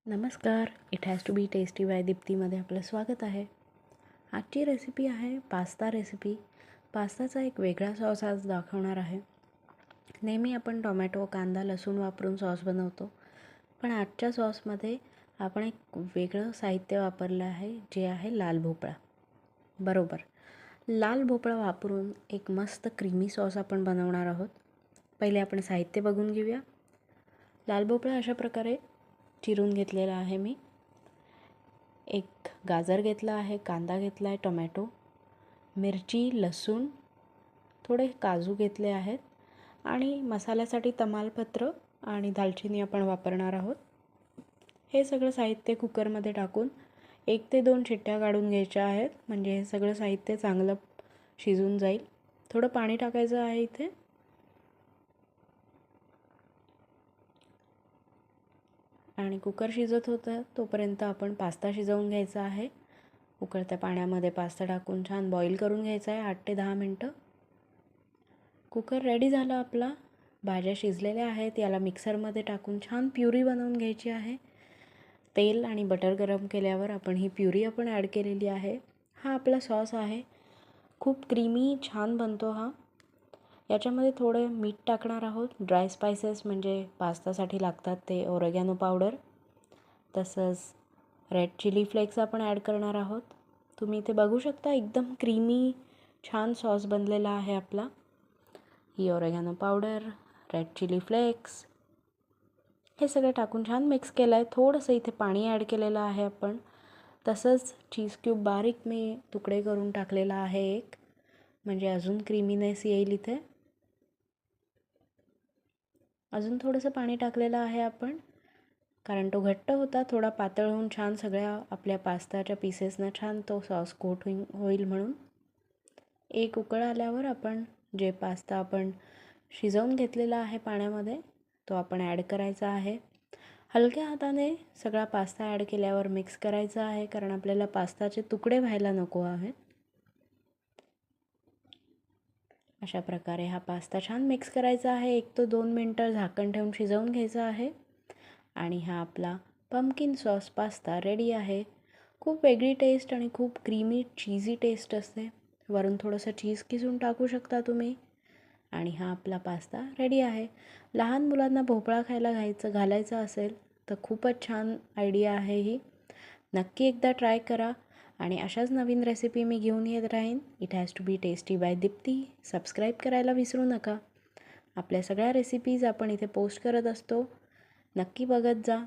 नमस्कार. It has to be tasty by दीप्तीमध्ये आपलं स्वागत आहे. आजची रेसिपी आहे पास्ता रेसिपी. पास्ताचा एक वेगळा सॉस आज दाखवणार आहे. नेहमी आपण टोमॅटो, कांदा, लसूण वापरून सॉस बनवतो, पण आजच्या सॉसमध्ये आपण एक वेगळं साहित्य वापरलं आहे, जे आहे लाल भोपळा. बरोबर, लाल भोपळा वापरून एक मस्त क्रीमी सॉस आपण बनवणार आहोत. पहिले आपण साहित्य बघून घेऊया. लाल भोपळा अशा प्रकारे चिरून घेतलेला आहे मी. एक गाजर घेतला आहे, कांदा घेतला आहे, टोमॅटो, मिरची, लसूण, थोडे काजू घेतले आहेत आणि मसाल्यासाठी तमालपत्र आणि दालचिनी आपण वापरणार आहोत. हे सगळं साहित्य कुकरमध्ये टाकून 1 ते 2 शिट्ट्या काढून घ्यायच्या आहेत, म्हणजे हे सगळं साहित्य चांगलं शिजून जाईल. थोडं पाणी टाकायचं आहे इथे. आणि कुकर शिजत होतं तोपर्यंत आपण पास्ता शिजवून घ्यायचा आहे. उकळत्या पाण्यामध्ये पास्ता टाकून छान बॉईल करून घ्यायचा आहे 8 ते 10 मिनटं. कुकर रेडी झाला आपला. भाज्या शिजलेल्या आहेत. याला मिक्सरमध्ये टाकून छान प्युरी बनवून घ्यायची आहे. तेल आणि बटर गरम केल्यावर आपण ही प्युरी ॲड केलेली आहे. हा आपला सॉस आहे. खूप क्रीमी छान बनतो हा. याच्यामध्ये थोडं मीठ टाकणार आहोत. ड्राय स्पायसेस म्हणजे पास्तासाठी लागतात ते ओरेगॅनो पावडर, तसंच रेड चिली फ्लेक्स आपण ॲड करणार आहोत. तुम्ही इथे बघू शकता एकदम क्रीमी छान सॉस बनलेला आहे आपला. ही oregano powder, red chilli flakes हे सगळं टाकून छान मिक्स केलं आहे. थोडंसं इथे पाणी ॲड केलेलं आहे आपण. तसंच चीज क्यूब बारीक मी तुकडे करून टाकलेला आहे एक, म्हणजे अजून क्रीमीनेस येईल इथे. अजून थोडंसं पाणी टाकलेलं आहे आपण, कारण तो घट्ट होता. थोडा पातळ होऊन छान सगळ्या आपल्या पास्ताच्या पीसेसना छान तो सॉस कोट होईल म्हणून. एक उकळ आल्यावर आपण जे पास्ता आपण शिजवून घेतलेला आहे पाण्यामध्ये तो आपण ॲड करायचा आहे. हलक्या हाताने सगळा पास्ता ॲड केल्यावर मिक्स करायचा आहे, कारण आपल्याला पास्ताचे तुकडे व्हायला नको आहेत. अशा प्रकारे हा पास्ता छान मिक्स करायचा आहे. 1 ते 2 मिनटं झाकण ठेवून शिजवून घ्यायचा आहे. आणि हा आपला पंपकिन सॉस पास्ता रेडी आहे. खूप वेगळी टेस्ट आणि खूप क्रीमी चीजी टेस्ट असते. वरून थोडंसं चीज किसून टाकू शकता तुम्ही. आणि हा आपला पास्ता रेडी आहे. लहान मुलांना भोपळा खायला घालायचा असेल तर खूपच छान आयडिया आहे ही. नक्की एकदा ट्राय करा. आणि अशाच नवीन रेसिपी मी घेऊन येत राहीन. It has to be tasty by Deepti. Subscribe करायला विसरू नका. आपल्या सगळ्या रेसिपीज आपण इथे पोस्ट करत असतो. नक्की बघत जा.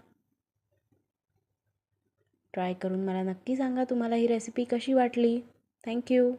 ट्राय करून मला नक्की सांगा तुम्हाला ही रेसिपी कशी वाटली. थँक्यू.